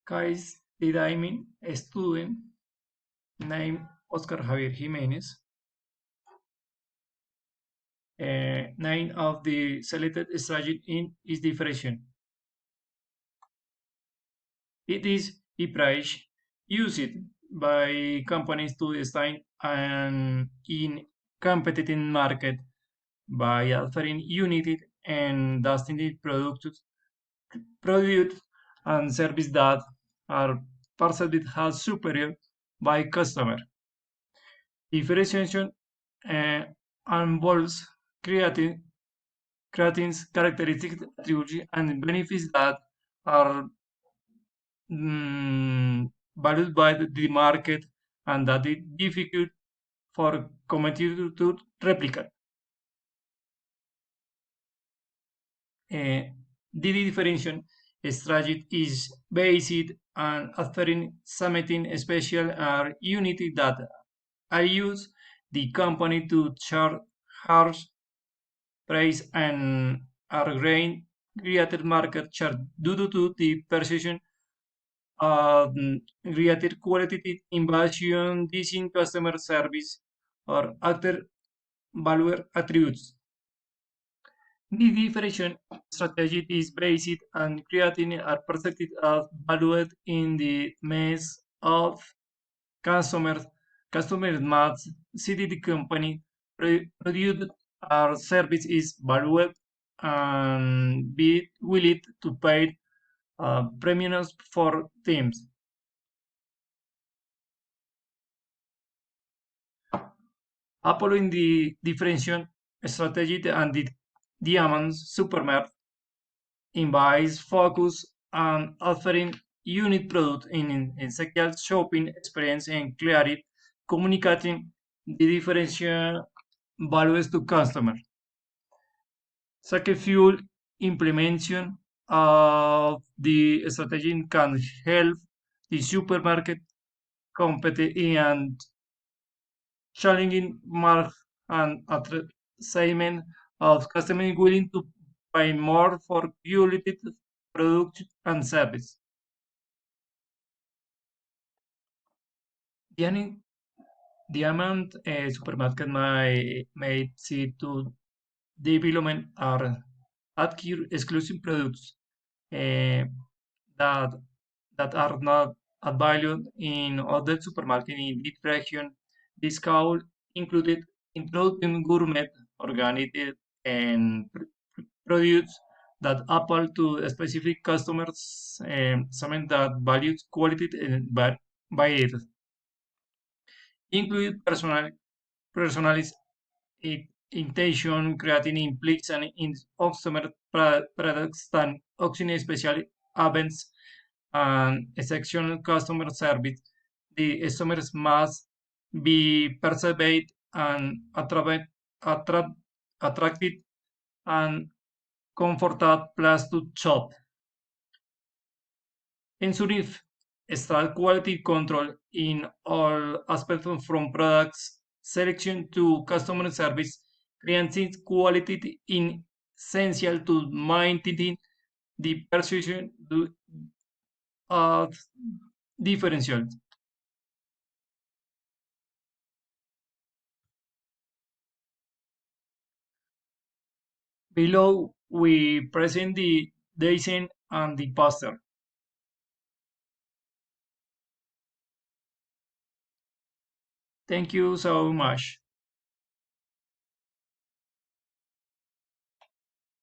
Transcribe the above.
Guys, did I mean a student named Oscar Javier Jimenez, name of the selected strategy in is differentiation. It is a price used by companies to stay in competitive market by offering unique and distinct products and service that are perceived as superior by customer. Differentiation uh, involves creating creating characteristics, attributes, and benefits that are valued by the market and that is difficult for competitors to replicate. Uh, the differentiation strategy is based on offering something special or unity that allows the company to charge harsh price and are gain greater market share due to the perception of greater quality innovation, design, customer service, or other value attributes. The differentiation strategy is based on creating a perspective of value in the mass of customers. Customers must see the company produce or service is valued and be willing to pay premiums for teams. Following the differentiation strategy and the Diamond Supermart invites focus on offering unique product in essential shopping experience and clearly communicating the differential values to customer. Second fuel implementation of the strategy can help the supermarket compete and challenging mark and segment of customers willing to pay more for quality product and service. The, the amount supermarket may see to development are acquire exclusive products uh, that that are not available in other supermarkets in this region. Discount included including gourmet, organic, and products that appeal to specific customers, something that values quality and variety. Include personalized intention, creating implies and in customer products and auction special events and exceptional customer service. The customers must be perceived and attracted and comfortable place to shop. Ensuring strict quality control in all aspects from products selection to customer service, creating quality in essential to maintain the perception of differential. Below, we present the design and the poster. Thank you so much.